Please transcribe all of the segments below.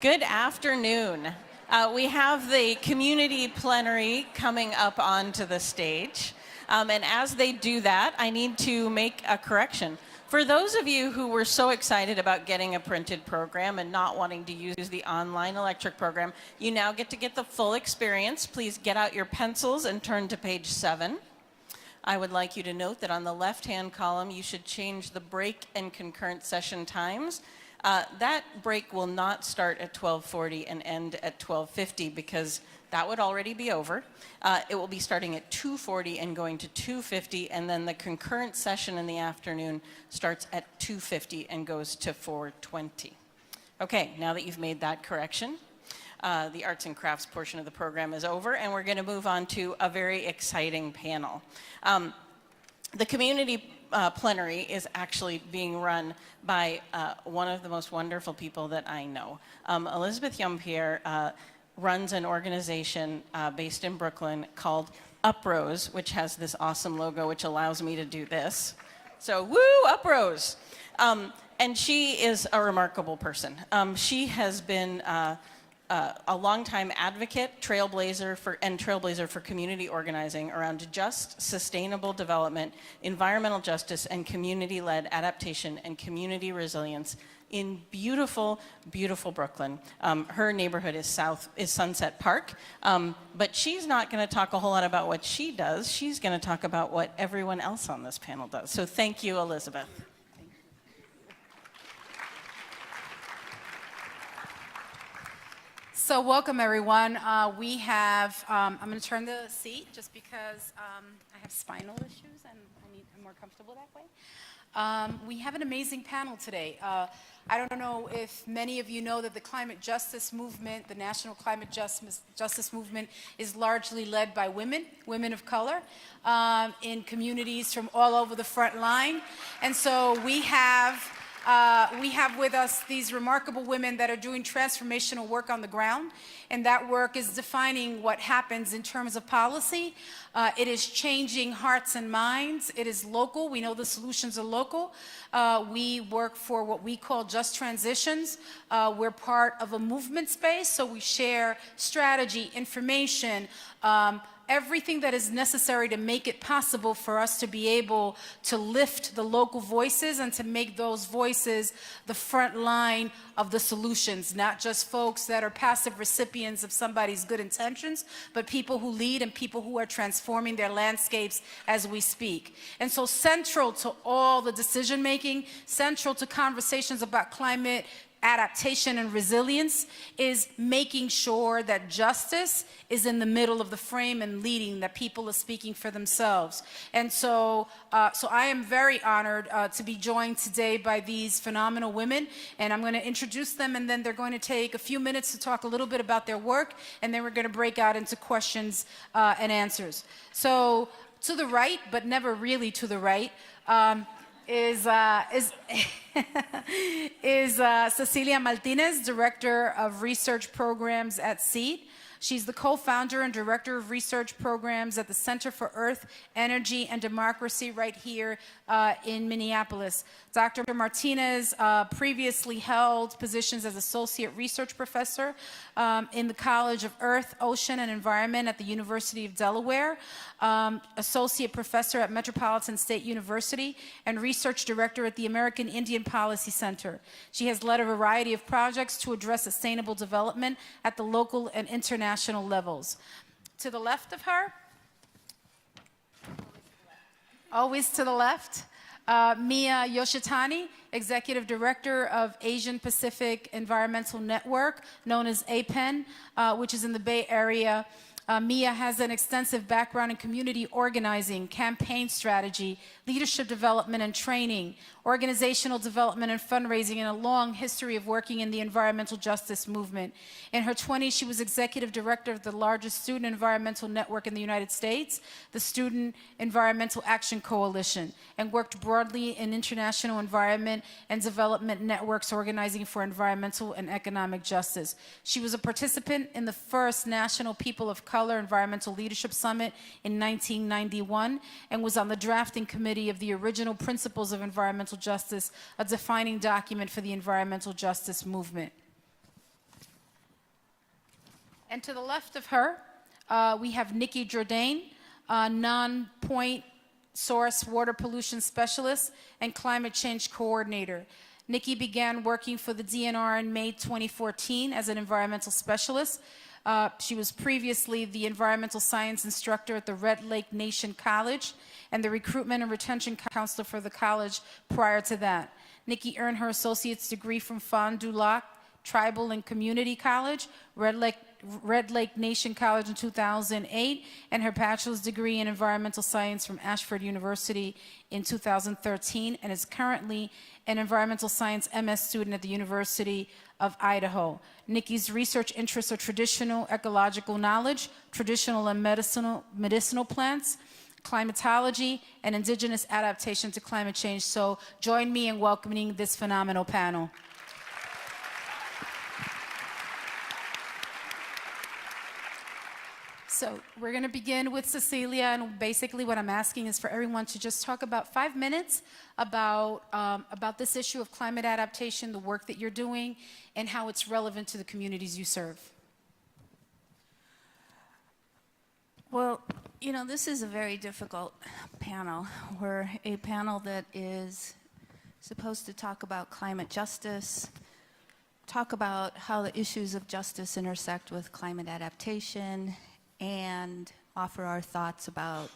Good afternoon. We have the community plenary coming up onto the stage. And as they do that, I need to make a correction. For those of you who were so excited about getting a printed program and not wanting to use the online electric program, you now get to get the full experience. Please get out your pencils and turn to page 7. I would like you to note that on the left-hand column, you should change the break and concurrent session times. That break will not start at 12:40 and end at 12:50 because that would already be over. It will be starting at 2:40 and going to 2:50, and then the concurrent session in the afternoon starts at 2:50 and goes to 4:20. Okay, now that you've made that correction, the arts and crafts portion of the program is over, and we're going to move on to a very exciting panel. The community plenary is actually being run by one of the most wonderful people that I know. Elizabeth Young-Pierre runs an organization based in Brooklyn called Uprose, which has this awesome logo which allows me to do this. So, woo, Uprose! And she is a remarkable person. She has been a longtime advocate, trailblazer for community organizing around just, sustainable development, environmental justice, and community-led adaptation and community resilience in beautiful, beautiful Brooklyn. Her neighborhood is Sunset Park, but she's not going to talk a whole lot about what she does. She's going to talk about what everyone else on this panel does. So thank you, Elizabeth. So welcome, everyone. We have, I'm going to turn the seat just because I have spinal issues and I'm more comfortable that way. We have an amazing panel today. I don't know if many of you know that the climate justice movement, the national climate justice movement, is largely led by women of color, in communities from all over the front line. And so we have with us these remarkable women that are doing transformational work on the ground, and that work is defining what happens in terms of policy. It is changing hearts and minds. It is local. We know the solutions are local. We work for what we call just transitions. We're part of a movement space, so we share strategy, information, everything that is necessary to make it possible for us to be able to lift the local voices and to make those voices the front line of the solutions, not just folks that are passive recipients of somebody's good intentions, but people who lead and people who are transforming their landscapes as we speak. And so central to all the decision making, central to conversations about climate adaptation and resilience, is making sure that justice is in the middle of the frame and leading, that people are speaking for themselves. And so I am very honored to be joined today by these phenomenal women, and I'm going to introduce them, and then they're going to take a few minutes to talk a little bit about their work, and then we're going to break out into questions and answers. So to the right, but never really to the right, is Cecilia Martinez, Director of Research Programs at SEED. She's the co-founder and director of research programs at the Center for Earth, Energy, and Democracy right here in Minneapolis. Dr. Martinez previously held positions as associate research professor in the College of Earth, Ocean, and Environment at the University of Delaware, associate professor at Metropolitan State University, and research director at the American Indian Policy Center. She has led a variety of projects to address sustainable development at the local and international levels. To the left of her, always to the left, Mia Yoshitani, Executive Director of Asian Pacific Environmental Network, known as APEN, which is in the Bay Area. Mia has an extensive background in community organizing, campaign strategy, leadership development and training, organizational development and fundraising, and a long history of working in the environmental justice movement. In her 20s, she was executive director of the largest student environmental network in the United States, the Student Environmental Action Coalition, and worked broadly in international environment and development networks organizing for environmental and economic justice. She was a participant in the first National People of Color Environmental Leadership Summit in 1991 and was on the drafting committee of the original Principles of Environmental Justice, a defining document for the environmental justice movement. And to the left of her, we have Nikki Jourdain, non-point source water pollution specialist and climate change coordinator. Nikki began working for the DNR in May 2014 as an environmental specialist. She was previously the environmental science instructor at the Red Lake Nation College and the recruitment and retention counselor for the college prior to that. Nikki earned her associate's degree from Fond du Lac Tribal and Community College, Red Lake Nation College in 2008, and her bachelor's degree in environmental science from Ashford University in 2013, and is currently an environmental science MS student at the University of Idaho. Nikki's research interests are traditional ecological knowledge, traditional and medicinal plants, climatology, and indigenous adaptation to climate change. So join me in welcoming this phenomenal panel. So we're going to begin with Cecilia, and basically what I'm asking is for everyone to just talk about 5 minutes about this issue of climate adaptation, the work that you're doing, and how it's relevant to the communities you serve. Well, you know, this is a very difficult panel. We're a panel that is supposed to talk about climate justice, talk about how the issues of justice intersect with climate adaptation, and offer our thoughts about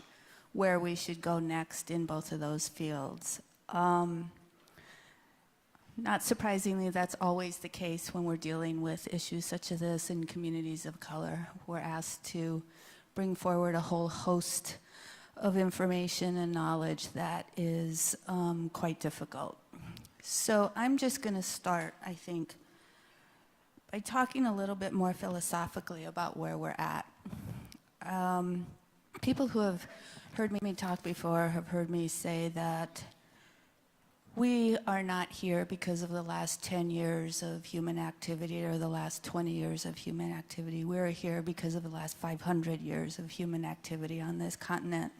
where we should go next in both of those fields. Not surprisingly, that's always the case when we're dealing with issues such as this in communities of color. We're asked to bring forward a whole host of information and knowledge that is quite difficult. So I'm just going to start, I think, by talking a little bit more philosophically about where we're at. People who have heard me talk before have heard me say that we are not here because of the last 10 years of human activity or the last 20 years of human activity. We're here because of the last 500 years of human activity on this continent.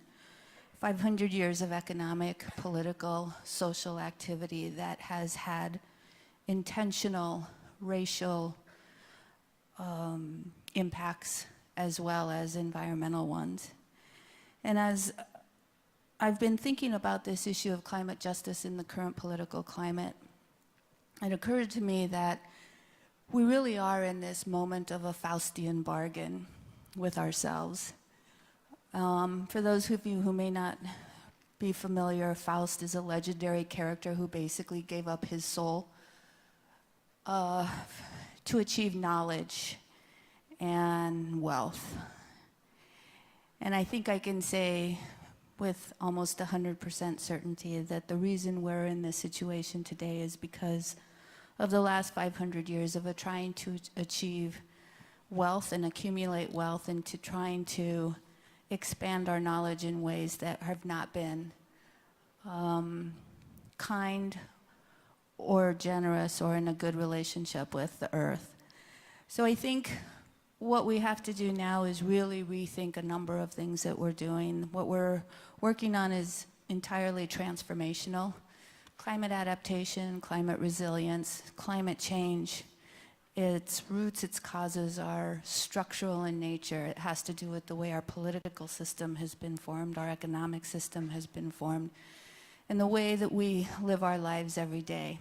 500 years of economic, political, social activity that has had intentional racial impacts as well as environmental ones. And as I've been thinking about this issue of climate justice in the current political climate, it occurred to me that we really are in this moment of a Faustian bargain with ourselves. For those of you who may not be familiar, Faust is a legendary character who basically gave up his soul to achieve knowledge and wealth. And I think I can say with almost 100% certainty that the reason we're in this situation today is because of the last 500 years of trying to achieve wealth and accumulate wealth, and to trying to expand our knowledge in ways that have not been kind or generous or in a good relationship with the earth. So I think what we have to do now is really rethink a number of things that we're doing. What we're working on is entirely transformational. Climate adaptation, climate resilience, climate change, its roots, its causes are structural in nature. It has to do with the way our political system has been formed, our economic system has been formed, and the way that we live our lives every day.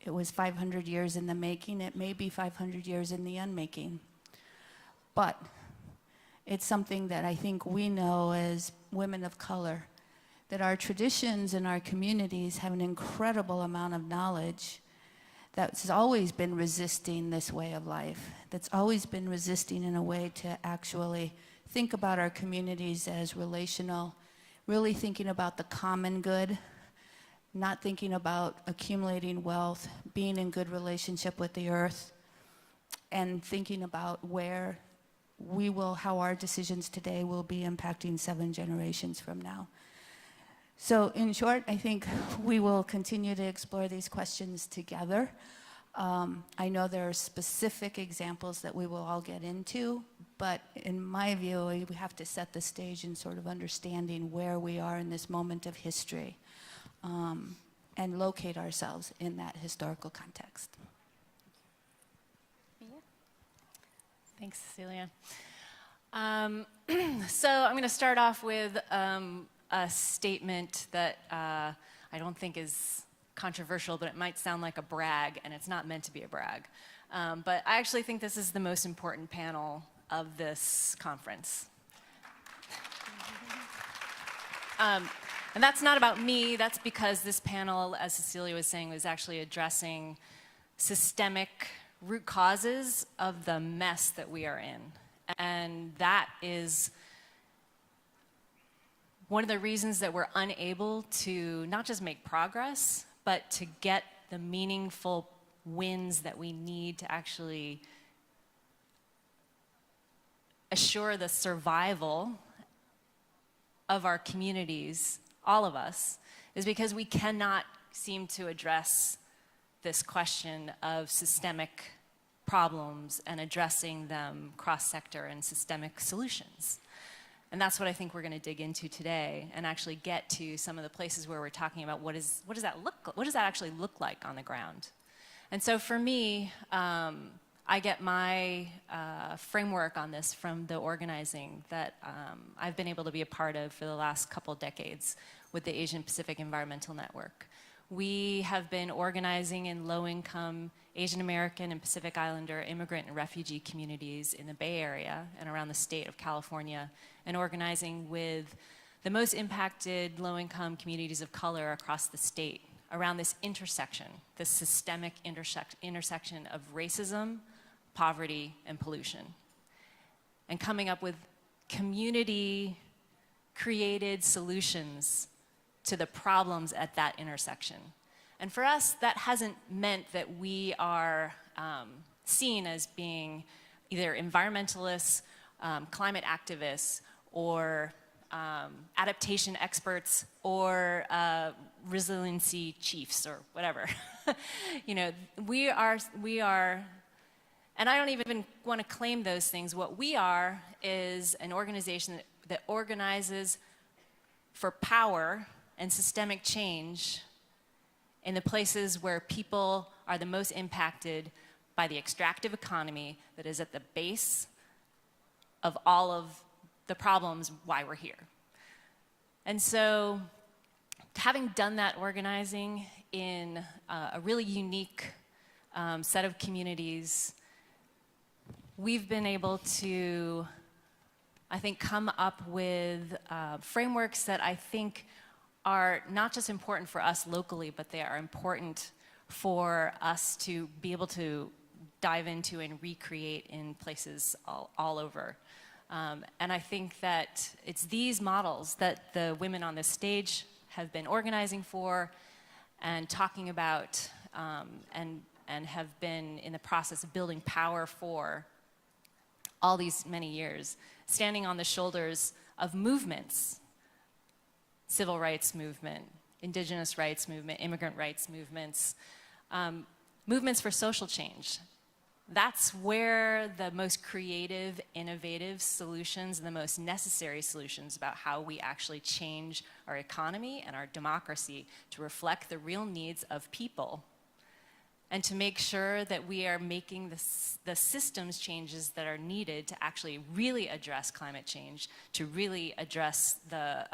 It was 500 years in the making. It may be 500 years in the unmaking. But it's something that I think we know as women of color, that our traditions and our communities have an incredible amount of knowledge that's always been resisting this way of life, that's always been resisting in a way to actually think about our communities as relational, really thinking about the common good, not thinking about accumulating wealth, being in good relationship with the earth, and thinking about how our decisions today will be impacting 7 generations from now. So in short, I think we will continue to explore these questions together. I know there are specific examples that we will all get into, but in my view, we have to set the stage in sort of understanding where we are in this moment of history, and locate ourselves in that historical context. Thanks, Cecilia. So I'm going to start off with a statement that I don't think is controversial, but it might sound like a brag, and it's not meant to be a brag. But I actually think this is the most important panel of this conference. And that's not about me. That's because this panel, as Cecilia was saying, was actually addressing systemic root causes of the mess that we are in. And that is one of the reasons that we're unable to not just make progress, but to get the meaningful wins that we need to actually assure the survival of our communities, all of us, is because we cannot seem to address this question of systemic problems and addressing them cross-sector and systemic solutions. And that's what I think we're going to dig into today and actually get to some of the places where we're talking about what does that actually look like on the ground. And so for me, I get my framework on this from the organizing that I've been able to be a part of for the last couple decades with the Asian Pacific Environmental Network. We have been organizing in low-income Asian American and Pacific Islander immigrant and refugee communities in the Bay Area and around the state of California, and organizing with the most impacted low-income communities of color across the state around this intersection, this systemic intersection of racism, poverty, and pollution, and coming up with community-created solutions to the problems at that intersection. And for us, that hasn't meant that we are seen as being either environmentalists, climate activists, or adaptation experts, or resiliency chiefs, or whatever. You know, we are, and I don't even want to claim those things. What we are is an organization that organizes for power and systemic change in the places where people are the most impacted by the extractive economy that is at the base of all of the problems why we're here. And so, having done that organizing in a really unique set of communities, we've been able to, I think, come up with frameworks that I think are not just important for us locally, but they are important for us to be able to dive into and recreate in places all over. And I think that it's these models that the women on this stage have been organizing for and talking about and have been in the process of building power for all these many years, standing on the shoulders of movements, civil rights movement, indigenous rights movement, immigrant rights movements, movements for social change. That's where the most creative, innovative solutions and the most necessary solutions about how we actually change our economy and our democracy to reflect the real needs of people, and to make sure that we are making the systems changes that are needed to actually really address climate change, to really address the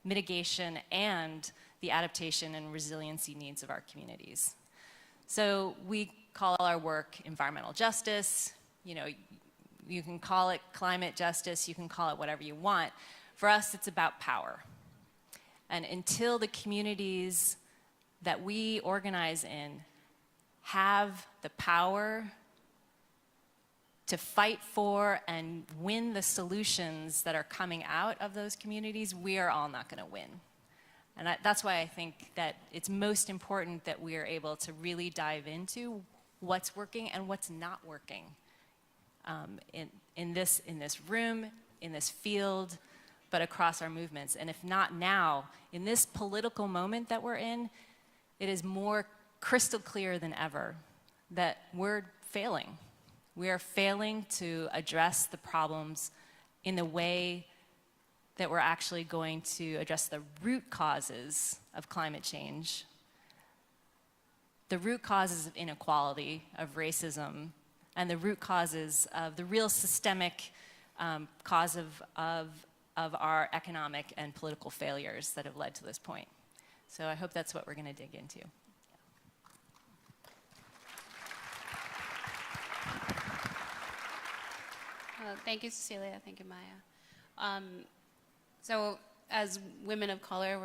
mitigation and the adaptation and resiliency needs of our communities. So we call our work environmental justice. You know, you can call it climate justice, you can call it whatever you want. For us, it's about power. And until the communities that we organize in have the power to fight for and win the solutions that are coming out of those communities, we are all not going to win. And that's why I think that it's most important that we are able to really dive into what's working and what's not working in this room, in this field, but across our movements. And if not now, in this political moment that we're in, it is more crystal clear than ever that we're failing. We are failing to address the problems in the way that we're actually going to address the root causes of climate change, the root causes of inequality, of racism, and the root causes of the real systemic cause of our economic and political failures that have led to this point. So I hope that's what we're going to dig into. Thank you, Cecilia. Thank you, Maya. So as women of color,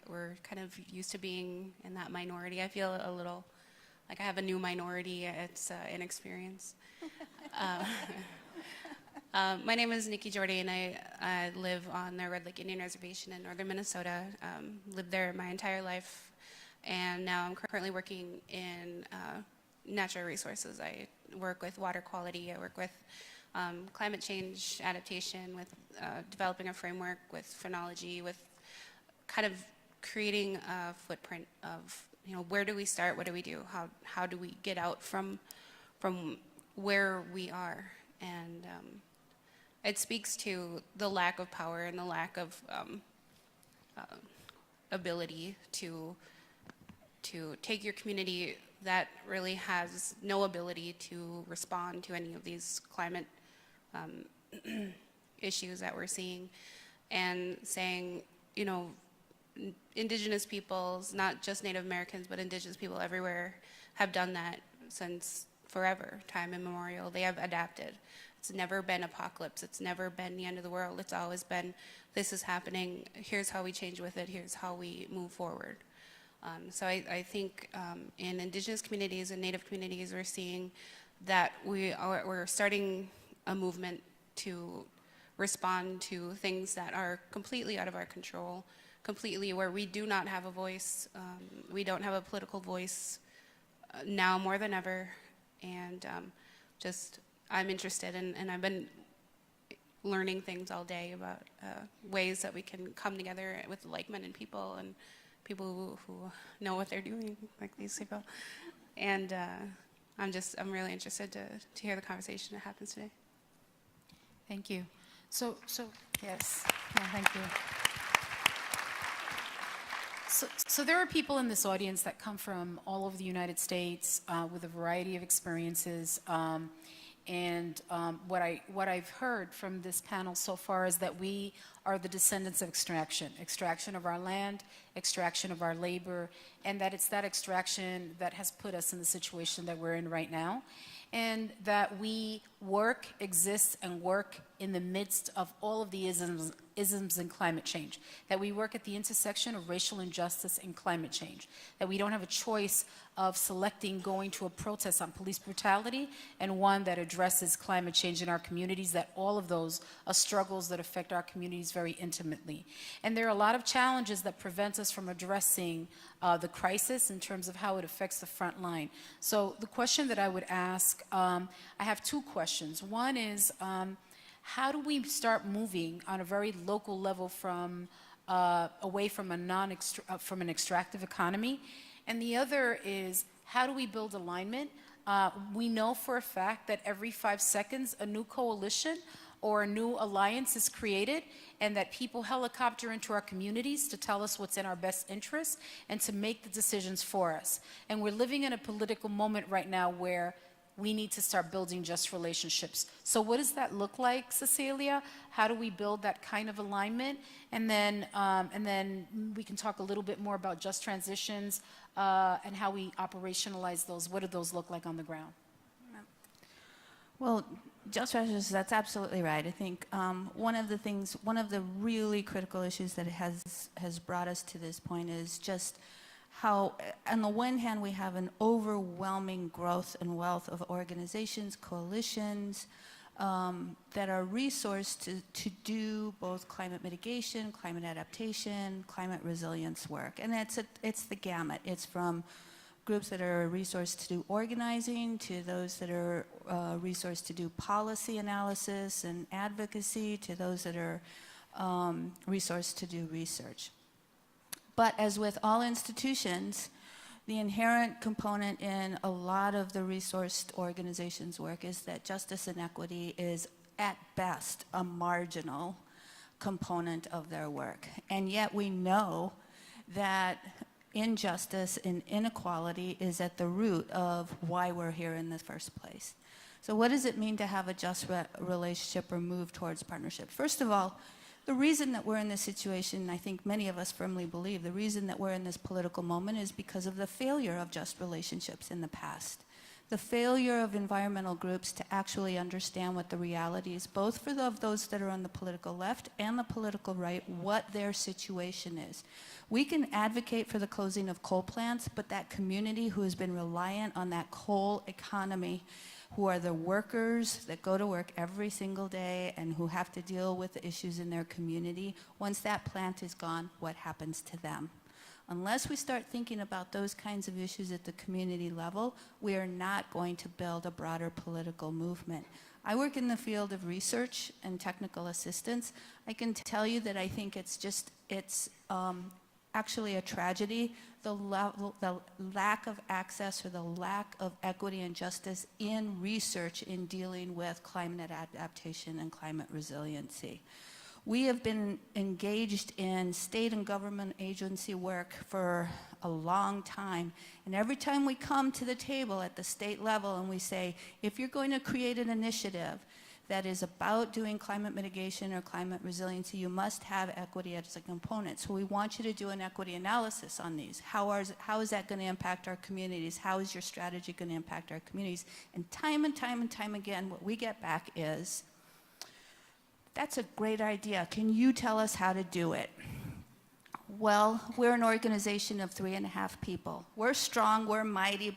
we're kind of used to being in that minority. I feel a little like I have a new minority. It's inexperience. My name is Nikki Jourdain. I live on the Red Lake Indian Reservation in northern Minnesota. Lived there my entire life, and now I'm currently working in natural resources. I work with water quality. I work with climate change adaptation, with developing a framework, with phenology, with kind of creating a footprint of, where do we start, what do we do, how do we get out from where we are, and it speaks to the lack of power and the lack of ability to take your community that really has no ability to respond to any of these climate issues that we're seeing, and saying, indigenous peoples, not just Native Americans, but indigenous people everywhere have done that since forever, time immemorial. They have adapted. It's never been apocalypse. It's never been the end of the world. It's always been, this is happening, here's how we change with it, here's how we move forward. So I think in indigenous communities and Native communities, we're seeing that we're starting a movement to respond to things that are completely out of our control, completely where we do not have a voice. We don't have a political voice now more than ever. And I'm interested, and I've been learning things all day about ways that we can come together with like-minded people and people who know what they're doing, like these people. And I'm really interested to hear the conversation that happens today. Thank you. So yes, thank you. So there are people in this audience that come from all over the United States with a variety of experiences. And what I've heard from this panel so far is that we are the descendants of extraction of our land, extraction of our labor, and that it's that extraction that has put us in the situation that we're in right now. And that we work, exist, and work in the midst of all of the isms in climate change. That we work at the intersection of racial injustice and climate change. That we don't have a choice of selecting going to a protest on police brutality and one that addresses climate change in our communities, that all of those are struggles that affect our communities very intimately. And there are a lot of challenges that prevent us from addressing the crisis in terms of how it affects the front line. So the question that I would ask, I have two questions. One is, how do we start moving on a very local level from away from from an extractive economy? And the other is, how do we build alignment? We know for a fact that every 5 seconds a new coalition or a new alliance is created, and that people helicopter into our communities to tell us what's in our best interest and to make the decisions for us. And we're living in a political moment right now where we need to start building just relationships. So what does that look like, Cecilia? How do we build that kind of alignment? And then we can talk a little bit more about just transitions and how we operationalize those. What do those look like on the ground? Well, just transitions, that's absolutely right. I think one of the really critical issues that has brought us to this point is just how, on the one hand, we have an overwhelming growth and wealth of organizations, coalitions, that are resourced to do both climate mitigation, climate adaptation, climate resilience work. And it's the gamut. It's from groups that are resourced to do organizing, to those that are resourced to do policy analysis and advocacy, to those that are resourced to do research. But as with all institutions, the inherent component in a lot of the resourced organizations' work is that justice and equity is, at best, a marginal component of their work. And yet we know that injustice and inequality is at the root of why we're here in the first place. So what does it mean to have a just relationship or move towards partnership? First of all, the reason that we're in this situation, I think many of us firmly believe, the reason that we're in this political moment is because of the failure of just relationships in the past. The failure of environmental groups to actually understand what the reality is, both for those that are on the political left and the political right, what their situation is. We can advocate for the closing of coal plants, but that community who has been reliant on that coal economy, who are the workers that go to work every single day and who have to deal with the issues in their community, once that plant is gone, what happens to them? Unless we start thinking about those kinds of issues at the community level, we are not going to build a broader political movement. I work in the field of research and technical assistance. I can tell you that I think it's actually a tragedy, the lack of access or the lack of equity and justice in research in dealing with climate adaptation and climate resiliency. We have been engaged in state and government agency work for a long time, and every time we come to the table at the state level and we say, if you're going to create an initiative that is about doing climate mitigation or climate resiliency, you must have equity as a component. So we want you to do an equity analysis on these. How is that going to impact our communities? How is your strategy going to impact our communities? And time again, what we get back is, that's a great idea. Can you tell us how to do it? Well, we're an organization of 3.5 people. We're strong, we're mighty,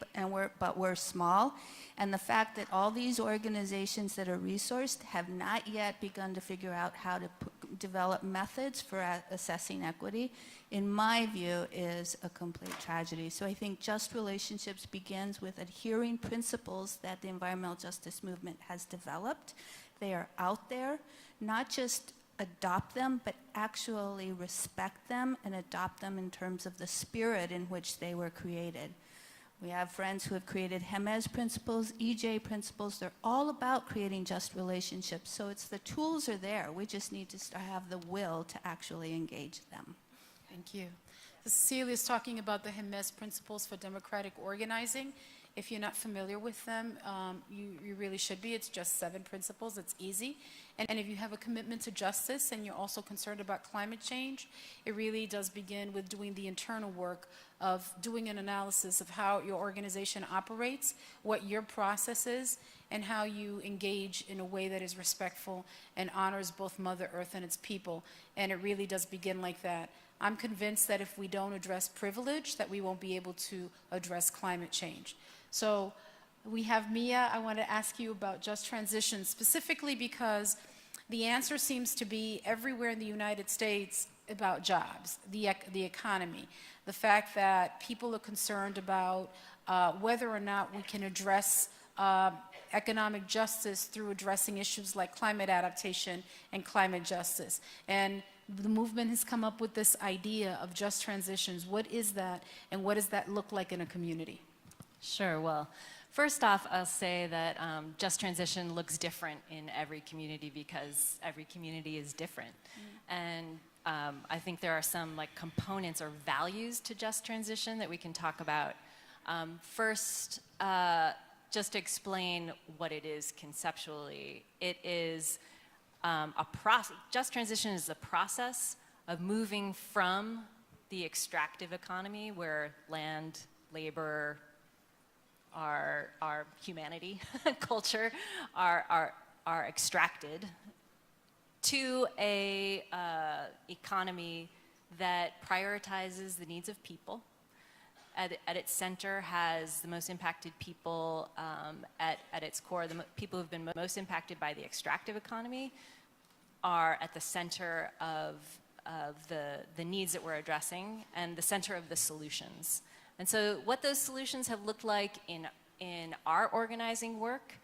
but we're small. And the fact that all these organizations that are resourced have not yet begun to figure out how to develop methods for assessing equity, in my view, is a complete tragedy. So I think just relationships begins with adhering principles that the environmental justice movement has developed. They are out there. Not just adopt them, but actually respect them and adopt them in terms of the spirit in which they were created. We have friends who have created Hemis principles, EJ principles. They're all about creating just relationships. So it's the tools are there. We just need to have the will to actually engage them. Thank you. Cecilia is talking about the Hemis principles for democratic organizing. If you're not familiar with them, you really should be. It's just 7 principles. It's easy. And if you have a commitment to justice and you're also concerned about climate change, it really does begin with doing the internal work of doing an analysis of how your organization operates, what your process is, and how you engage in a way that is respectful and honors both Mother Earth and its people. And it really does begin like that. I'm convinced that if we don't address privilege, that we won't be able to address climate change. So we have Mia. I want to ask you about just transition, specifically because the answer seems to be everywhere in the United States about jobs, the economy, the fact that people are concerned about whether or not we can address economic justice through addressing issues like climate adaptation and climate justice. And the movement has come up with this idea of just transitions. What is that, and what does that look like in a community? Sure. Well, first off, I'll say that just transition looks different in every community because every community is different. And I think there are some components or values to just transition that we can talk about. First, just to explain what it is conceptually. It is a process. Just transition is a process of moving from the extractive economy where land, labor, our humanity, culture are extracted to a economy that prioritizes the needs of people. At its center has the most impacted people. At its core, the people who've been most impacted by the extractive economy are at the center of the needs that we're addressing and the center of the solutions. And so what those solutions have looked like in our organizing work,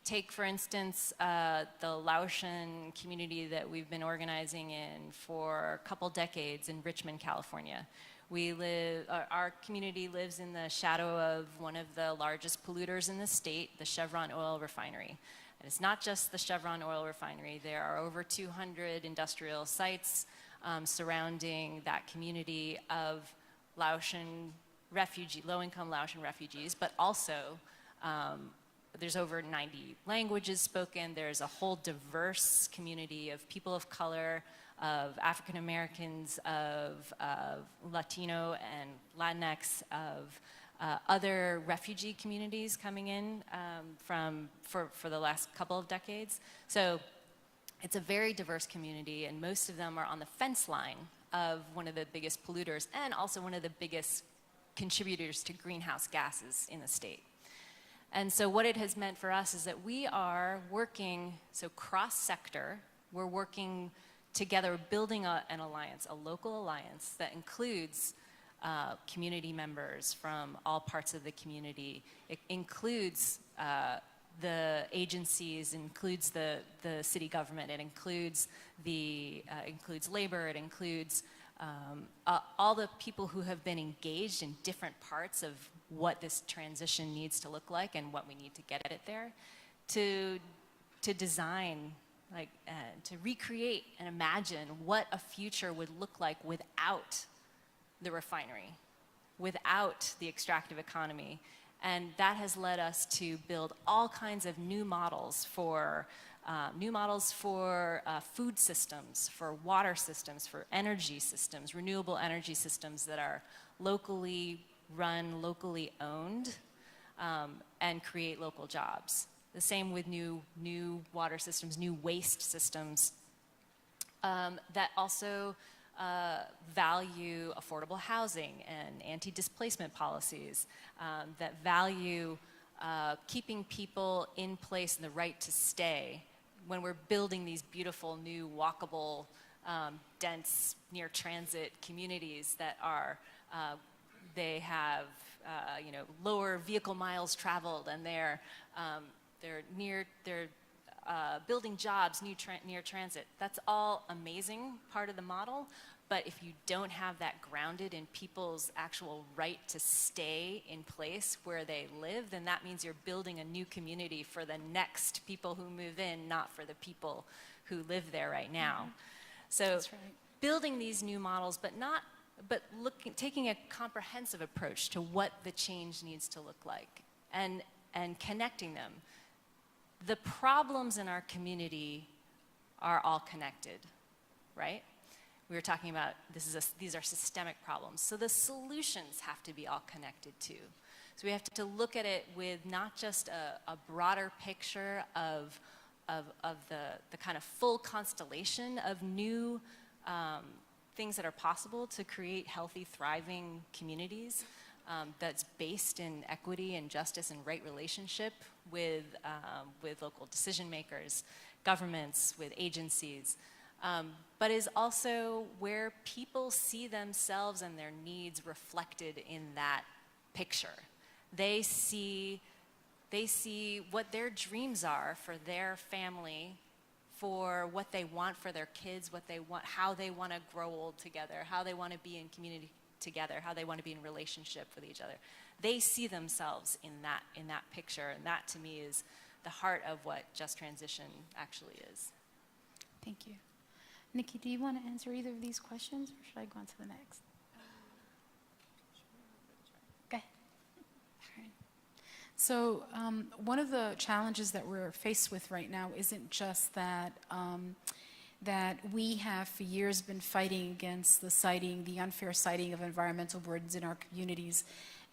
take for instance the Laotian community that we've been organizing in for a couple decades in Richmond, California. Our community lives in the shadow of one of the largest polluters in the state, the Chevron oil refinery. And it's not just the Chevron oil refinery. There are over 200 industrial sites surrounding that community of low-income Laotian refugees, but also there's over 90 languages spoken. There's a whole diverse community of people of color, of African Americans, of Latino and Latinx, of other refugee communities coming in for the last couple of decades. So it's a very diverse community, and most of them are on the fence line of one of the biggest polluters and also one of the biggest contributors to greenhouse gases in the state. And so what it has meant for us is that we are working, so cross-sector, we're working together, building an alliance, a local alliance that includes community members from all parts of the community. It includes the agencies, includes the city government, it includes includes labor, it includes all the people who have been engaged in different parts of what this transition needs to look like and what we need to get it there, to design, to recreate and imagine what a future would look like without the refinery, without the extractive economy. And that has led us to build all kinds of new models for food systems, for water systems, for energy systems, renewable energy systems that are locally run, locally owned, and create local jobs. The same with new water systems, new waste systems that also value affordable housing and anti-displacement policies, that value keeping people in place and the right to stay when we're building these beautiful new walkable, dense, near transit communities that are, they have lower vehicle miles traveled, and they're building jobs near transit. That's all amazing part of the model, but if you don't have that grounded in people's actual right to stay in place where they live, then that means you're building a new community for the next people who move in, not for the people who live there right now. Mm-hmm. So that's right. Building these new models, but taking a comprehensive approach to what the change needs to look like, and connecting them. The problems in our community are all connected, right? We were talking about these are systemic problems. So the solutions have to be all connected too. So we have to look at it with not just a broader picture of the kind of full constellation of new things that are possible to create healthy, thriving communities that's based in equity and justice and right relationship with local decision makers, governments, with agencies, but is also where people see themselves and their needs reflected in that picture. They see what their dreams are for their family, for what they want for their kids, what they want, how they want to grow old together, how they want to be in community together, how they want to be in relationship with each other. They see themselves in that picture, and that to me is the heart of what just transition actually is. Thank you. Nikki, do you want to answer either of these questions, or should I go on to the next? Okay. All right. So one of the challenges that we're faced with right now isn't just that that we have for years been fighting against the unfair citing of environmental burdens in our communities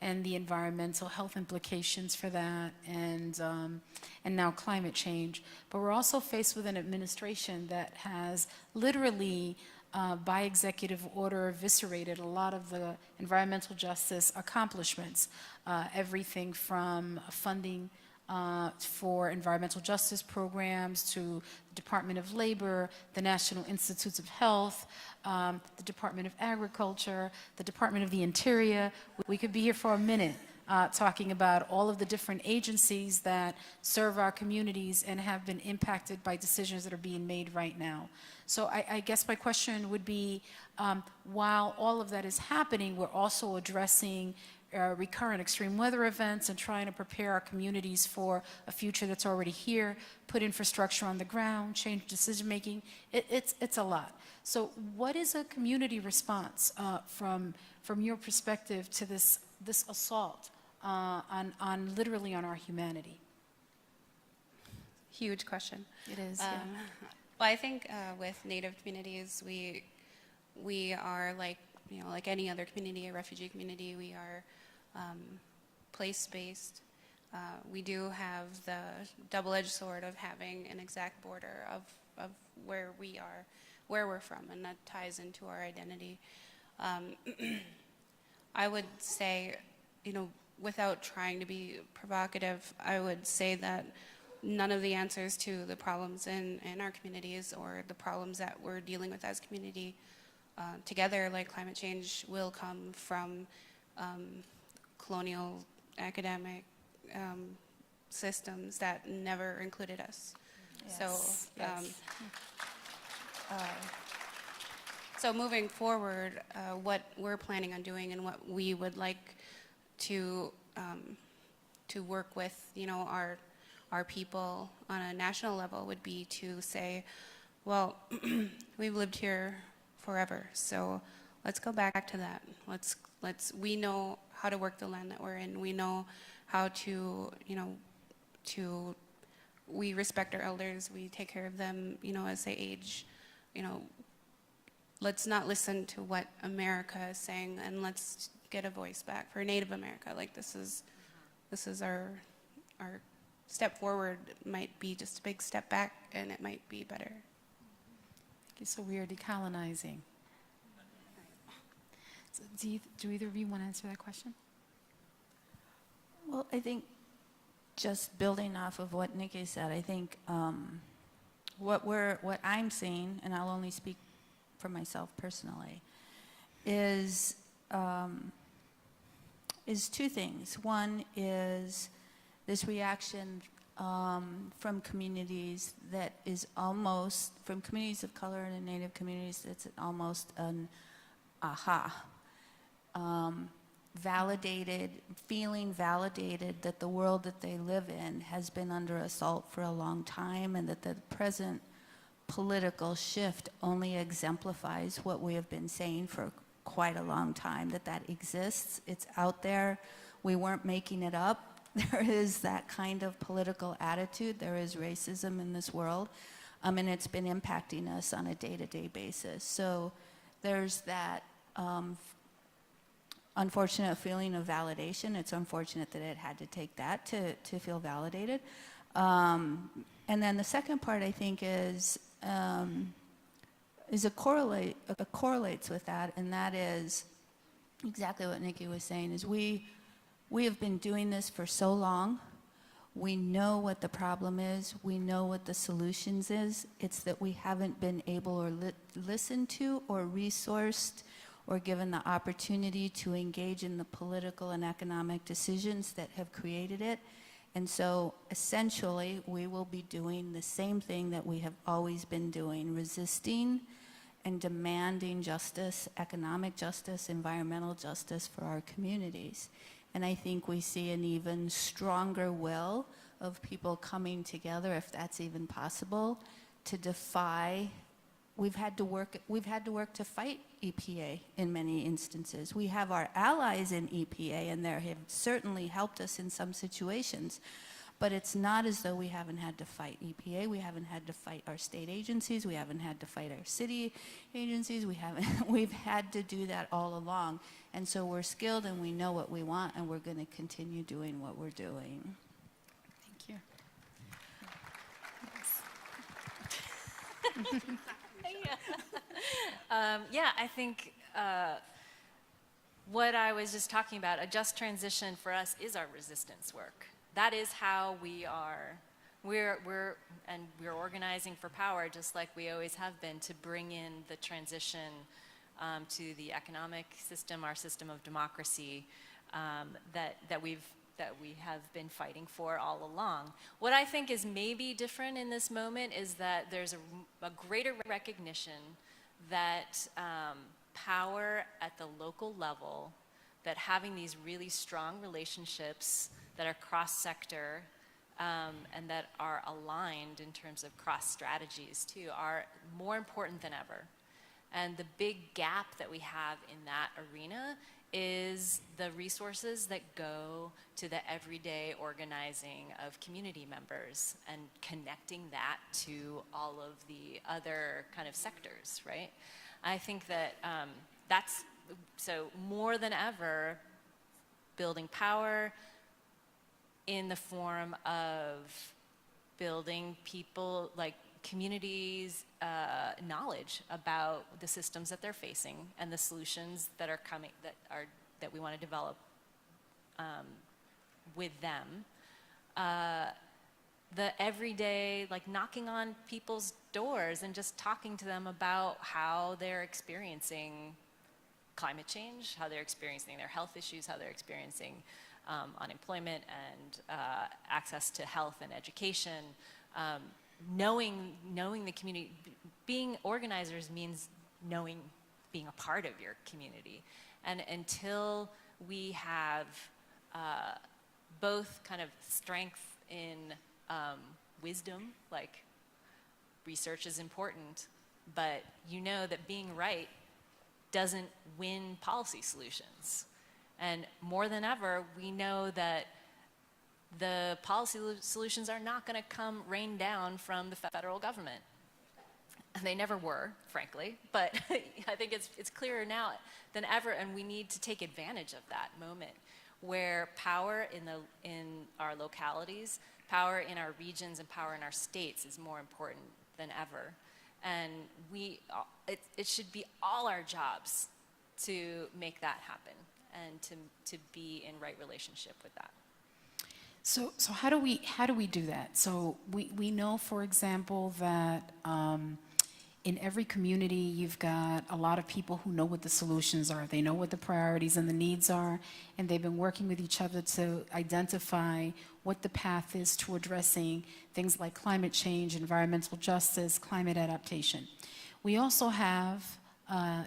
and the environmental health implications for that, and now climate change. But we're also faced with an administration that has literally, by executive order, eviscerated a lot of the environmental justice accomplishments, everything from funding for environmental justice programs to the Department of Labor, the National Institutes of Health, the Department of Agriculture, the Department of the Interior. We could be here for a minute talking about all of the different agencies that serve our communities and have been impacted by decisions that are being made right now. So I guess my question would be, while all of that is happening, we're also addressing recurrent extreme weather events and trying to prepare our communities for a future that's already here, put infrastructure on the ground, change decision making. It's a lot. So what is a community response from your perspective to this assault on literally on our humanity? huge question. It is, Well, I think with Native communities, we are like, like any other community, a refugee community, we are place-based. We do have the double-edged sword of having an exact border of where we are, where we're from, and that ties into our identity. I would say, without trying to be provocative, I would say that none of the answers to the problems in our communities or the problems that we're dealing with as community together, like climate change, will come from colonial academic systems that never included us. Yes, yes. So moving forward, what we're planning on doing and what we would like to work with, our people on a national level would be to say, well, we've lived here forever, so let's go back to that. We know how to work the land that we're in. We know how to, we respect our elders. We take care of them, as they age. Let's not listen to what America is saying, and let's get a voice back for Native America. Like, this is our step forward. It might be just a big step back, and it might be better. So we are decolonizing. So do either of you want to answer that question? Well, I think just building off of what Nikki said, I think what I'm seeing, and I'll only speak for myself personally, is two things. One is this reaction from communities that is almost, from communities of color and Native communities, it's almost an aha. Validated, feeling validated that the world that they live in has been under assault for a long time, and that the present political shift only exemplifies what we have been saying for quite a long time, that exists, it's out there, we weren't making it up. There is that kind of political attitude, there is racism in this world, and it's been impacting us on a day-to-day basis. So there's that unfortunate feeling of validation. It's unfortunate that it had to take that to feel validated. And then the second part, I think, is correlates with that, and that is exactly what Nikki was saying, is we have been doing this for so long. We know what the problem is. We know what the solutions is. It's that we haven't been able or listened to or resourced or given the opportunity to engage in the political and economic decisions that have created it. And so essentially, we will be doing the same thing that we have always been doing, resisting and demanding justice, economic justice, environmental justice for our communities. And I think we see an even stronger will of people coming together, if that's even possible, to defy. We've had to work to fight EPA in many instances. We have our allies in EPA, and they have certainly helped us in some situations. But it's not as though we haven't had to fight EPA. We haven't had to fight our state agencies. We haven't had to fight our city agencies. We've had to do that all along. And so we're skilled and we know what we want, and we're going to continue doing what we're doing. Thank you. I think what I was just talking about, a just transition for us is our resistance work. That is how we are. We're organizing for power, just like we always have been, to bring in the transition to the economic system, our system of democracy, that we have been fighting for all along. What I think is maybe different in this moment is that there's a greater recognition that power at the local level, that having these really strong relationships that are cross-sector and that are aligned in terms of cross-strategies too, are more important than ever. And the big gap that we have in that arena is the resources that go to the everyday organizing of community members and connecting that to all of the other kind of sectors, right? I think that that's, so more than ever, building power in the form of building people, like communities, knowledge about the systems that they're facing and the solutions that are coming, that we want to develop with them. The everyday, like knocking on people's doors and just talking to them about how they're experiencing climate change, how they're experiencing their health issues, how they're experiencing unemployment and access to health and education. Knowing the community, being organizers means being a part of your community. And until we have both kind of strength in wisdom, like research is important, but you know that being right doesn't win policy solutions. And more than ever, we know that the policy solutions are not going to come rain down from the federal government. And they never were, frankly, but I think it's clearer now than ever, and we need to take advantage of that moment where power in our localities, power in our regions, and power in our states is more important than ever. And it should be all our jobs to make that happen and to be in right relationship with that. So how do we do that? So we know, for example, that in every community you've got a lot of people who know what the solutions are. They know what the priorities and the needs are, and they've been working with each other to identify what the path is to addressing things like climate change, environmental justice, climate adaptation. We also have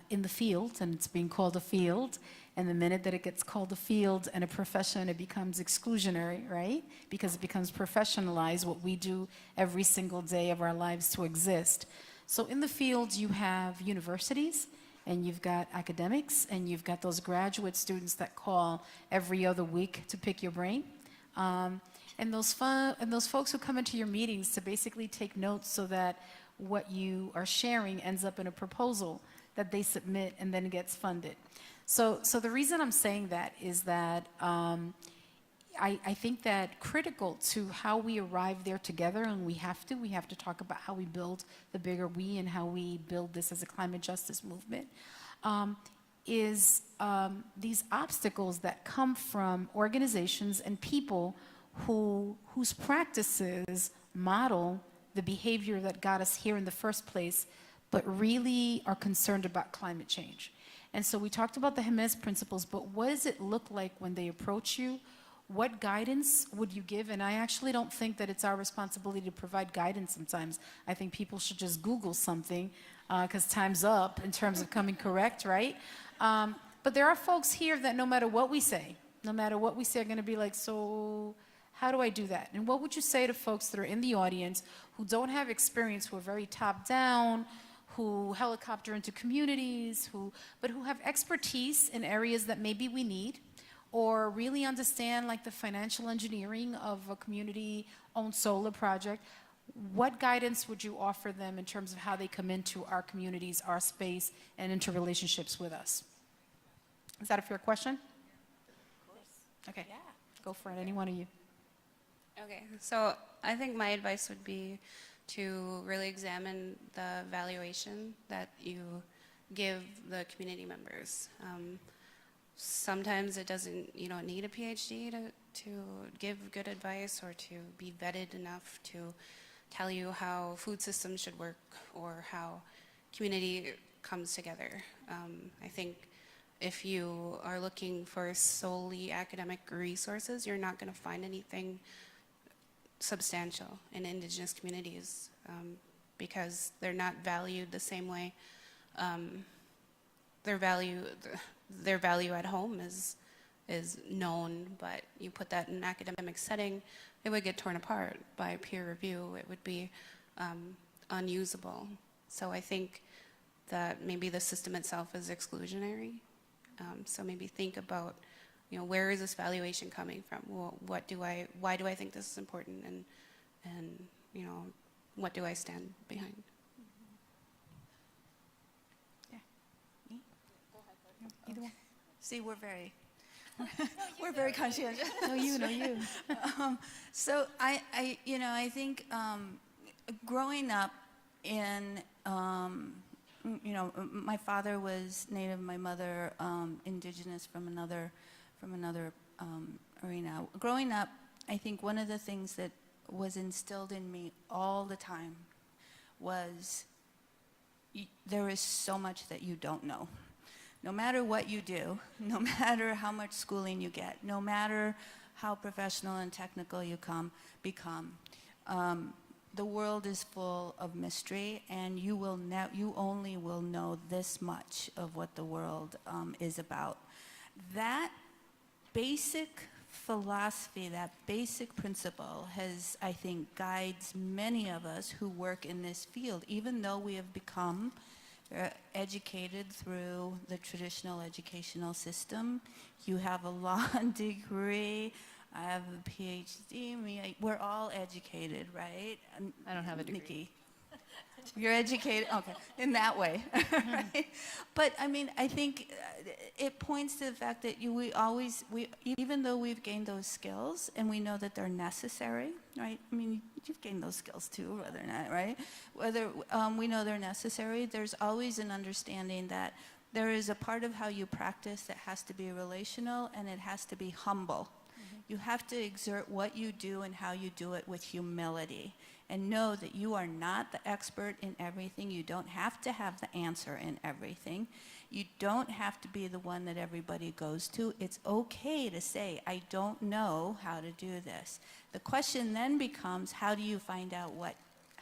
in the field, and it's being called a field, and the minute that it gets called a field and a profession, it becomes exclusionary, right? Because it becomes professionalized, what we do every single day of our lives to exist. So in the field, you have universities, and you've got academics, and you've got those graduate students that call every other week to pick your brain. And those folks who come into your meetings to basically take notes so that what you are sharing ends up in a proposal that they submit and then gets funded. So the reason I'm saying that is that I think that critical to how we arrive there together, and we have to talk about how we build the bigger we and how we build this as a climate justice movement, is these obstacles that come from organizations and people whose practices model the behavior that got us here in the first place, but really are concerned about climate change. And so we talked about the Hemis principles, but what does it look like when they approach you? What guidance would you give? And I actually don't think that it's our responsibility to provide guidance sometimes. I think people should just Google something, because time's up in terms of coming correct, right? But there are folks here that no matter what we say, are going to be like, so how do I do that? And what would you say to folks that are in the audience who don't have experience, who are very top-down, who helicopter into communities, but who have expertise in areas that maybe we need, or really understand like the financial engineering of a community-owned solar project? What guidance would you offer them in terms of how they come into our communities, our space, and into relationships with us? Is that a fair question? Of course. Okay. Yeah. Go for it, any one of you. Okay, so I think my advice would be to really examine the valuation that you give the community members. Sometimes you don't need a PhD to give good advice or to be vetted enough to tell you how food systems should work or how community comes together. I think if you are looking for solely academic resources, you're not going to find anything substantial in indigenous communities because they're not valued the same way. Their value at home is known, but you put that in an academic setting, it would get torn apart by peer review. It would be unusable. So I think that maybe the system itself is exclusionary So maybe think about, where is this valuation coming from? Well, why do I think this is important, and what do I stand behind? Either one. See, we're very conscientious. No, you. So I think growing up in, my father was Native, my mother indigenous from another arena. Growing up, I think one of the things that was instilled in me all the time was there is so much that you don't know. No matter what you do, no matter how much schooling you get, no matter how professional and technical you become, the world is full of mystery, and you only will know this much of what the world is about. That basic philosophy, that basic principle I think, guides many of us who work in this field, even though we have become educated through the traditional educational system. You have a law degree, I have a PhD, we're all educated, right? I don't have a degree. Nikki, you're educated, okay, in that way, right? But I mean, I think it points to the fact that even though we've gained those skills and we know that they're necessary, right? I mean, you've gained those skills too, whether or not, right? Whether we know they're necessary, there's always an understanding that there is a part of how you practice that has to be relational, and it has to be humble. You have to exert what you do and how you do it with humility, and know that you are not the expert in everything. You don't have to have the answer in everything. You don't have to be the one that everybody goes to. It's okay to say, I don't know how to do this. The question then becomes, how do you find out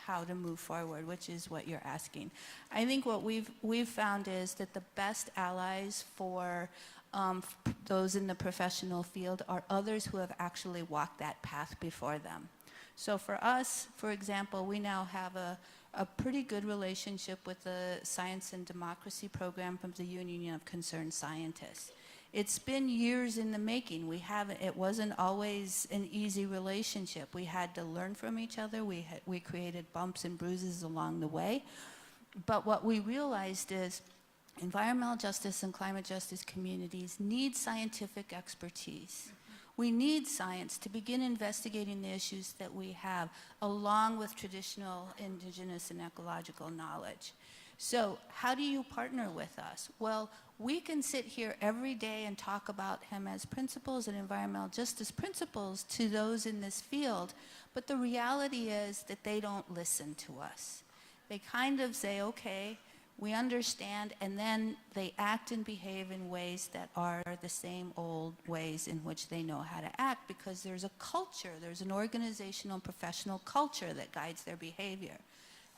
how to move forward, which is what you're asking. I think what we've found is that the best allies for those in the professional field are others who have actually walked that path before them. So for us, for example, we now have a pretty good relationship with the Science and Democracy program from the Union of Concerned Scientists. It's been years in the making. It wasn't always an easy relationship. We had to learn from each other. We created bumps and bruises along the way. But what we realized is environmental justice and climate justice communities need scientific expertise. We need science to begin investigating the issues that we have, along with traditional indigenous and ecological knowledge. So how do you partner with us? Well, we can sit here every day and talk about Hemis principles and environmental justice principles to those in this field, but the reality is that they don't listen to us. They kind of say, okay, we understand, and then they act and behave in ways that are the same old ways in which they know how to act, because there's a culture, there's an organizational and professional culture that guides their behavior.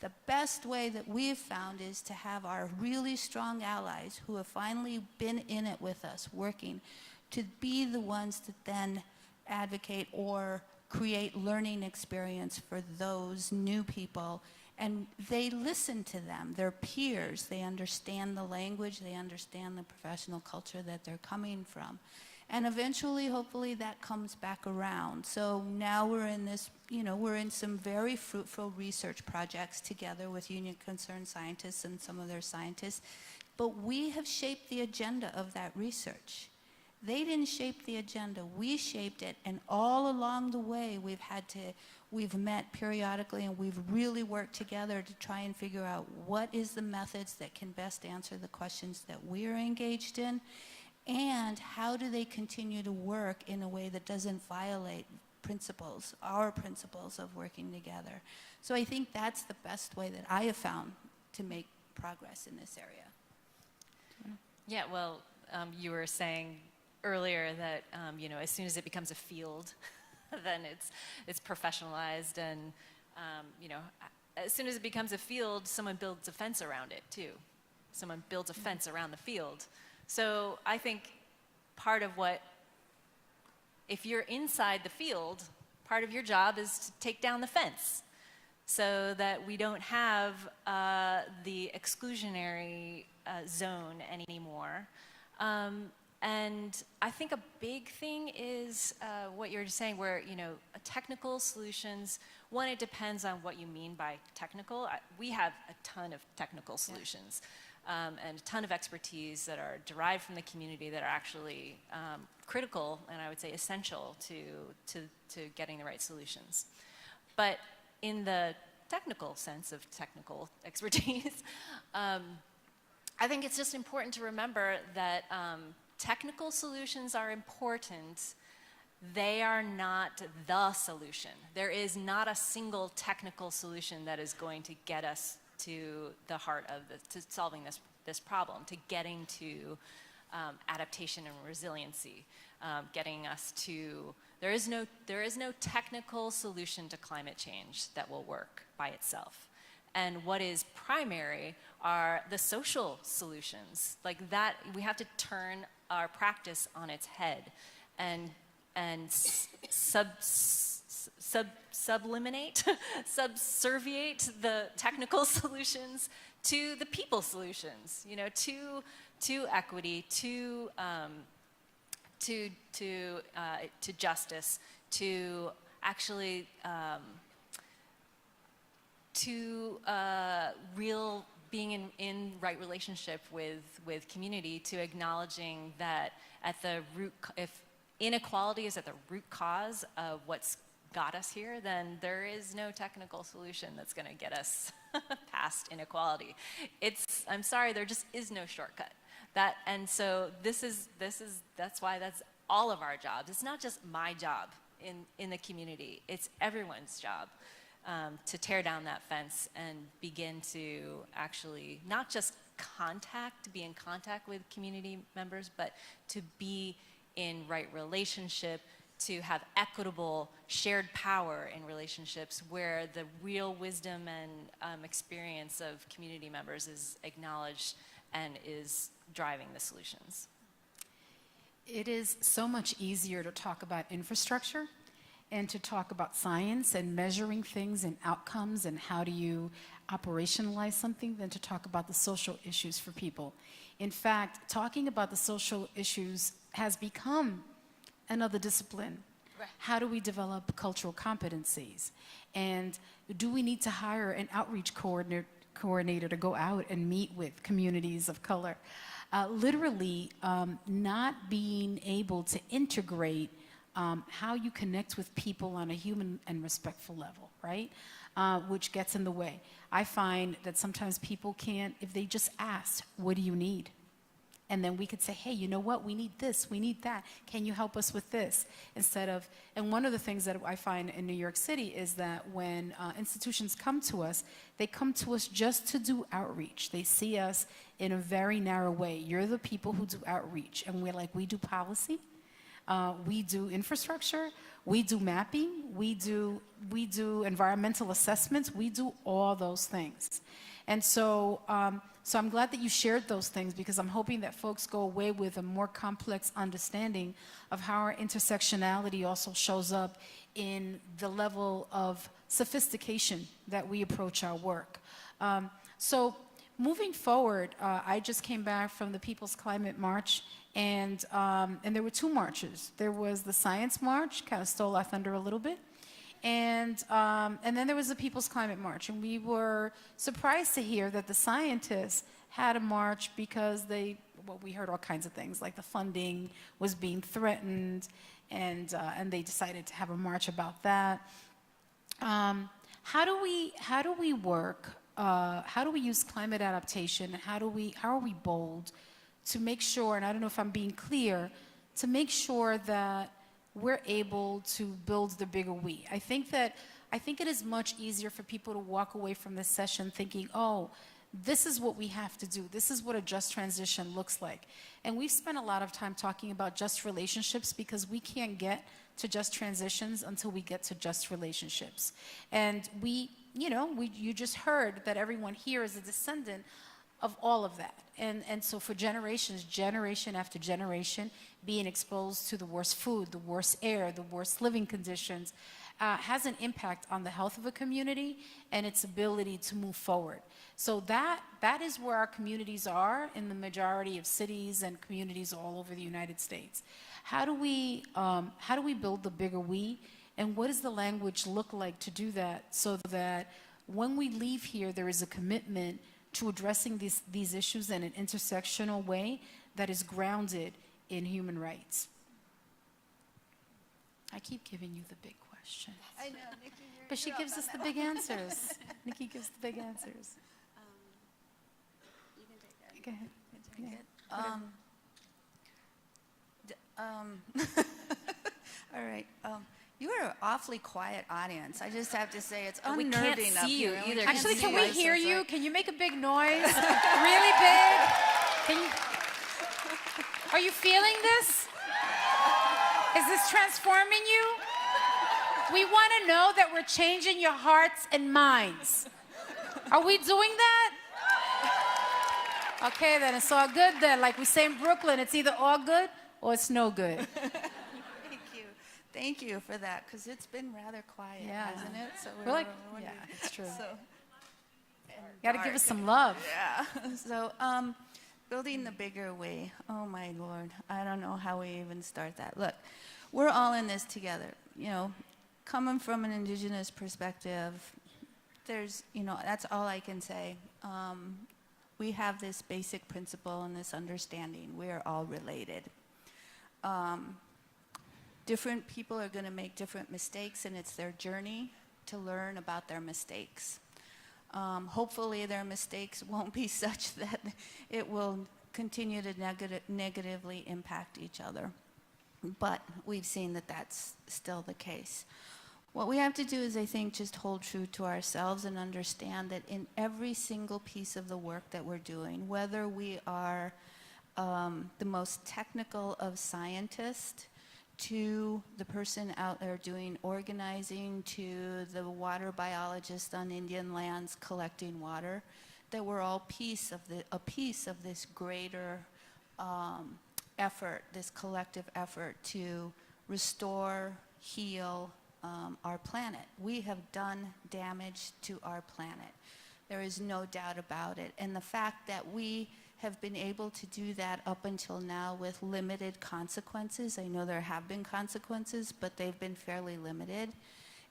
The best way that we've found is to have our really strong allies who have finally been in it with us, working, to be the ones that then advocate or create learning experience for those new people. And they listen to them, their peers. They understand the language, they understand the professional culture that they're coming from. And eventually, hopefully, that comes back around. So now we're in this, we're in some very fruitful research projects together with Union Concerned Scientists and some of their scientists. But we have shaped the agenda of that research. They didn't shape the agenda, we shaped it, and all along the way we've met periodically, and we've really worked together to try and figure out what is the methods that can best answer the questions that we're engaged in, and how do they continue to work in a way that doesn't violate principles, our principles of working together. So I think that's the best way that I have found to make progress in this area. Yeah, well, you were saying earlier that as soon as it becomes a field, then it's professionalized, and as soon as it becomes a field, someone builds a fence around it too. Someone builds a fence around the field. So I think part of if you're inside the field, part of your job is to take down the fence, so that we don't have the exclusionary zone anymore. And I think a big thing is what you're saying, where, you know, technical solutions, one, it depends on what you mean by technical. We have a ton of technical solutions and a ton of expertise that are derived from the community that are actually critical and I would say essential to getting the right solutions. But in the technical sense of technical expertise, I think it's just important to remember that technical solutions are important. They are not the solution. There is not a single technical solution that is going to get us to the heart of to solving this problem, to getting to adaptation and resiliency, getting us to, there is no technical solution to climate change that will work by itself. And what is primary are the social solutions. Like that, we have to turn our practice on its head and subliminate, subserviate the technical solutions to the people solutions, you know, to equity, to justice, to actually real being in right relationship with community, to acknowledging that at the root, if inequality is at the root cause of what's got us here, then there is no technical solution that's going to get us past inequality. I'm sorry, there just is no shortcut. And so that's why that's all of our jobs. It's not just my job in the community. It's everyone's job. To tear down that fence and begin to actually not just be in contact with community members, but to be in right relationship, to have equitable shared power in relationships where the real wisdom and experience of community members is acknowledged and is driving the solutions. It is so much easier to talk about infrastructure and to talk about science and measuring things and outcomes and how do you operationalize something than to talk about the social issues for people. In fact, talking about the social issues has become another discipline. Right. How do we develop cultural competencies? And do we need to hire an outreach coordinator to go out and meet with communities of color? Literally, not being able to integrate how you connect with people on a human and respectful level, right? Which gets in the way. I find that sometimes people can't, if they just ask, what do you need? And then we could say, hey, you know what? We need this, we need that. Can you help us with this? Instead of, and one of the things that I find in New York City is that when institutions come to us, they come to us just to do outreach. They see us in a very narrow way. You're the people who do outreach. And we're like, we do policy. We do infrastructure, we do mapping, we do environmental assessments, we do all those things. And so, so I'm glad that you shared those things, because I'm hoping that folks go away with a more complex understanding of how our intersectionality also shows up in the level of sophistication that we approach our work. So moving forward, I just came back from the People's Climate March, and there were two marches. There was the Science March, kind of stole our thunder a little bit, and then there was the People's Climate March, and we were surprised to hear that the scientists had a march because we heard all kinds of things, like the funding was being threatened, and they decided to have a march about that. How do we work? How do we use climate adaptation? How are we bold to make sure, and I don't know if I'm being clear, to make sure that we're able to build the bigger we? I think it is much easier for people to walk away from this session thinking, oh, this is what we have to do. This is what a just transition looks like. And we've spent a lot of time talking about just relationships because we can't get to just transitions until we get to just relationships. And you just heard that everyone here is a descendant of all of that. And so for generations, generation after generation, being exposed to the worst food, the worst air, the worst living conditions, has an impact on the health of a community and its ability to move forward. So that is where our communities are in the majority of cities and communities all over the United States. How do we build the bigger we, and what does the language look like to do that, so that when we leave here, there is a commitment to addressing these issues in an intersectional way that is grounded in human rights? I keep giving you the big questions. I know, Nikki, But she gives us the big answers. Nikki gives the big answers. You can take it. Go ahead. All right. You are an awfully quiet audience. I just have to say, it's We unnerving can't up see you here. either. Actually, can we us. hear It's you? like- Can you make a big noise? Really big? Can you? Are you feeling this? Is this transforming you? We want to know that we're changing your hearts and minds. Are we doing that? Okay, then it's all good then. Like we say in Brooklyn, it's either all good or it's no good. Thank you. Thank you for that, because it's been rather quiet, Yeah. hasn't it? So We're like, wondering- yeah, it's true. So, You got to give us some love. yeah. So, building the bigger way. Oh my Lord, I don't know how we even start that. Look, we're all in this together. You know, coming from an indigenous perspective, there's, that's all I can say. We have this basic principle and this understanding. We are all related. Different people are going to make different mistakes, and it's their journey to learn about their mistakes. Hopefully their mistakes won't be such that it will continue to negatively impact each other. But we've seen that that's still the case. What we have to do is, I think, just hold true to ourselves and understand that in every single piece of the work that we're doing, whether we are the most technical of scientists, to the person out there doing organizing, to the water biologist on Indian lands collecting water, that we're all a piece of this greater effort, this collective effort to restore, heal our planet. We have done damage to our planet. There is no doubt about it. And the fact that we have been able to do that up until now with limited consequences, I know there have been consequences, but they've been fairly limited,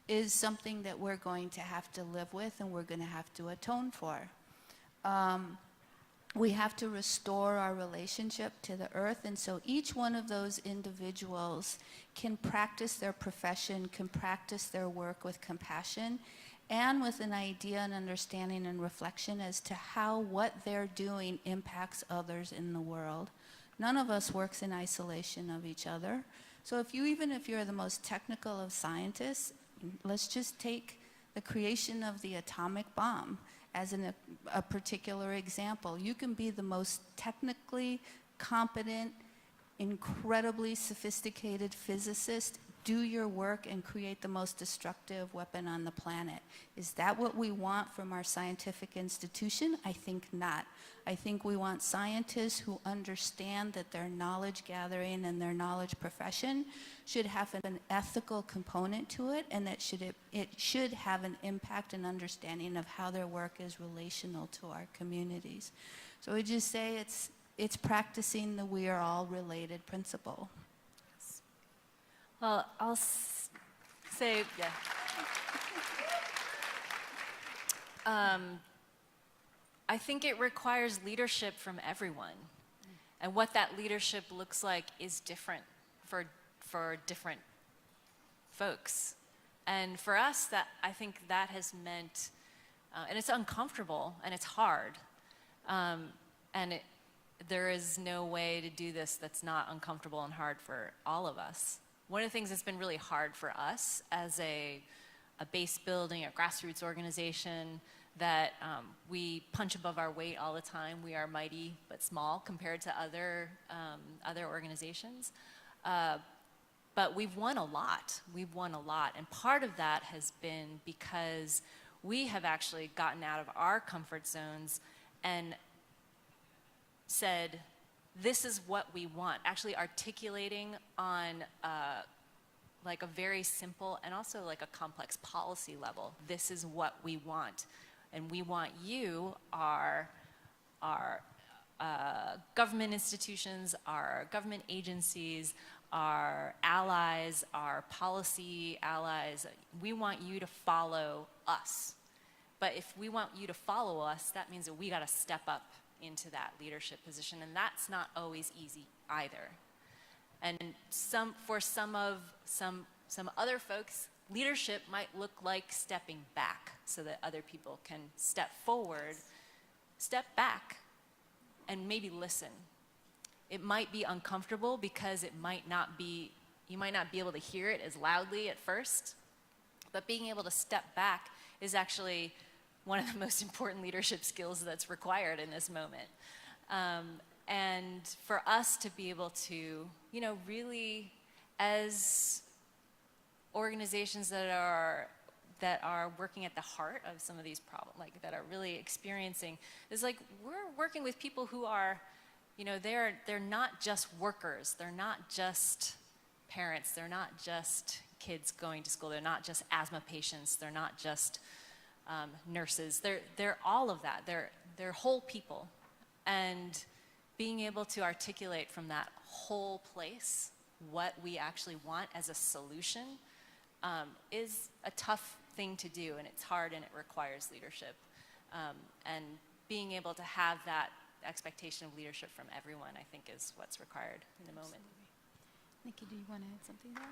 is something that we're going to have to live with and we're going to have to atone for. We have to restore our relationship to the earth, and so each one of those individuals can practice their profession, can practice their work with compassion, and with an idea and understanding and reflection as to how what they're doing impacts others in the world. None of us works in isolation of each other. So even if you're the most technical of scientists, let's just take the creation of the atomic bomb as a particular example. You can be the most technically competent, incredibly sophisticated physicist, do your work and create the most destructive weapon on the planet. Is that what we want from our scientific institution? I think not. I think we want scientists who understand that their knowledge gathering and their knowledge profession should have an ethical component to it, and that it should have an impact and understanding of how their work is relational to our communities. So we just say it's practicing the we are all related principle. Well, I'll say, yeah. I think it requires leadership from everyone. And what that leadership looks like is different for different folks. And for us, I think that has meant, and it's uncomfortable and it's hard. There is no way to do this that's not uncomfortable and hard for all of us. One of the things that's been really hard for us as a base building, a grassroots organization, that we punch above our weight all the time. We are mighty but small compared to other organizations. But we've won a lot. We've won a lot. And part of that has been because we have actually gotten out of our comfort zones and said, this is what we want, actually articulating on like a very simple and also like a complex policy level. This is what we want. And we want you, our government institutions, our government agencies, our allies, our policy allies, we want you to follow us. But if we want you to follow us, that means that we got to step up into that leadership position, and that's not always easy either. And for some other folks, leadership might look like stepping back so that other people can step forward, step back, and maybe listen. It might be uncomfortable because you might not be able to hear it as loudly at first, but being able to step back is actually one of the most important leadership skills that's required in this moment. And for us to be able to, really, as organizations that are working at the heart of some of these problems, like that are really experiencing, is like we're working with people who are, they're not just workers, they're not just parents, they're not just kids going to school, they're not just asthma patients, they're not just nurses, they're all of that. They're whole people, and being able to articulate from that whole place what we actually want as a solution is a tough thing to do, and it's hard, and it requires leadership. And being able to have that expectation of leadership from everyone, I think, is what's required in the moment. Nikki, do you want to add something there?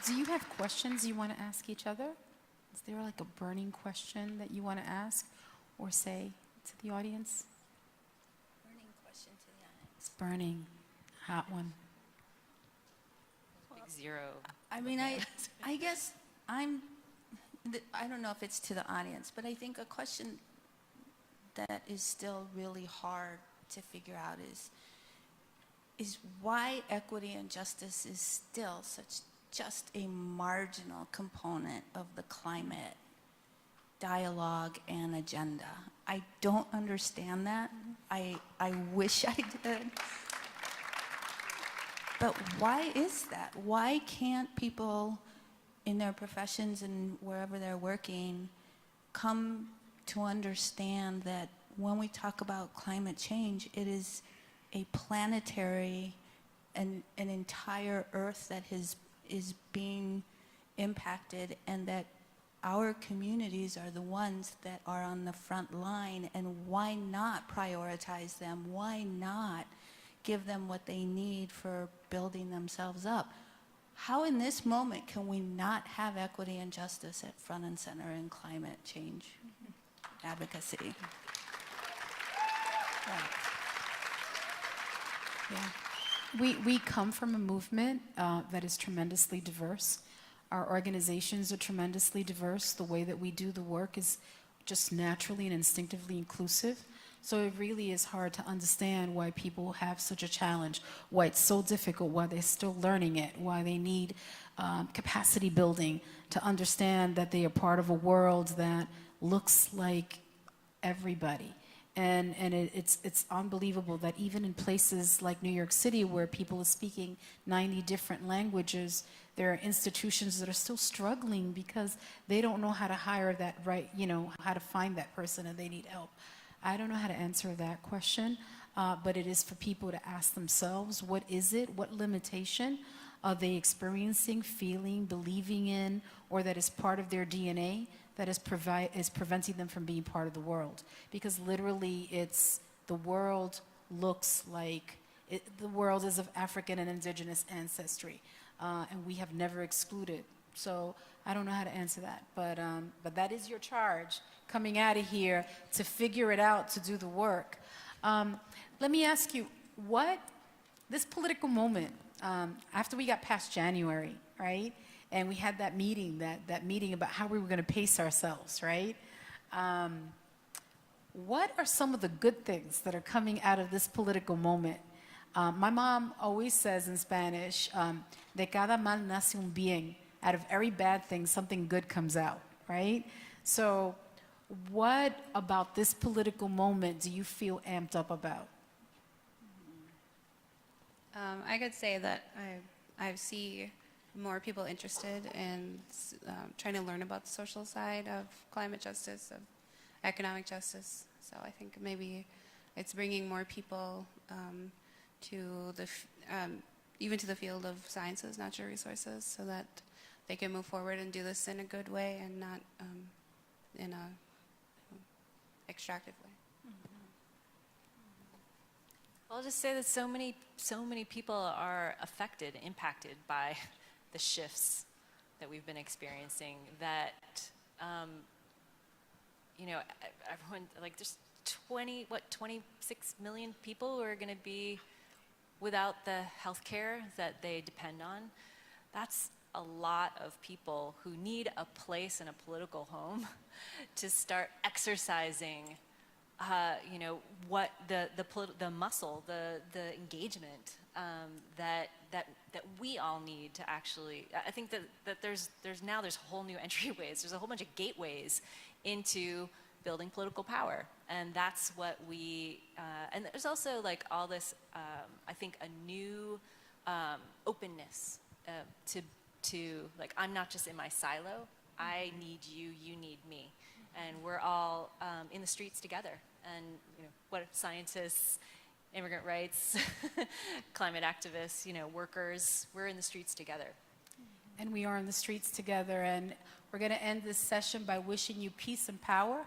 Do you have questions you want to ask each other? Is there like a burning question that you want to ask or say to the audience? Burning question to the audience. It's burning, hot one. Big zero. I mean, I guess I don't know if it's to the audience, but I think a question that is still really hard to figure out is why equity and justice is still such just a marginal component of the climate dialogue and agenda. I don't understand that. I wish I did. But why is that? Why can't people in their professions and wherever they're working come to understand that when we talk about climate change, it is a planetary and an entire Earth that is being impacted, and that our communities are the ones that are on the front line, and why not prioritize them? Why not give them what they need for building themselves up? How in this moment can we not have equity and justice at front and center in climate change advocacy? Yeah. We come from a movement that is tremendously diverse. Our organizations are tremendously diverse. The way that we do the work is just naturally and instinctively inclusive. So it really is hard to understand why people have such a challenge, why it's so difficult, why they're still learning it, why they need capacity building to understand that they are part of a world that looks like everybody. And it's unbelievable that even in places like New York City, where people are speaking 90 different languages, there are institutions that are still struggling because they don't know how to hire that right, how to find that person, and they need help. I don't know how to answer that question, but it is for people to ask themselves, what is it? What limitation are they experiencing, feeling, believing in, or that is part of their DNA that is preventing them from being part of the world? Because literally, the world looks like, the world is of African and indigenous ancestry, and we have never excluded. So I don't know how to answer that, but that is your charge coming out of here to figure it out, to do the work. Let me ask you, this political moment, after we got past January, right? And we had that meeting about how we were going to pace ourselves, right? What are some of the good things that are coming out of this political moment? My mom always says in Spanish, de cada mal nace un bien. Out of every bad thing, something good comes out, right? So what about this political moment do you feel amped up about? I could say that I see more people interested in trying to learn about the social side of climate justice, of economic justice. So I think maybe it's bringing more people to even to the field of sciences, natural resources, so that they can move forward and do this in a good way and not in a extractive way. I'll just say that so many people are affected, impacted by the shifts that we've been experiencing. That everyone, like, there's 26 million people who are going to be without the health care that they depend on. That's a lot of people who need a place and a political home to start exercising what the muscle, the engagement that we all need to actually. I think that there's whole new entryways. There's a whole bunch of gateways into building political power, and that's what we. And there's also like all this. I think a new openness to like, I'm not just in my silo. I need you. You need me. And we're all in the streets together. And what scientists, immigrant rights, climate activists, workers, we're in the streets together. And we are in the streets together. And we're going to end this session by wishing you peace and power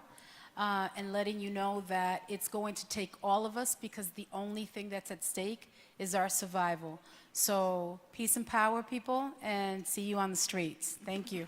and letting you know that it's going to take all of us, because the only thing that's at stake is our survival. So peace and power, people, and see you on the streets. Thank you.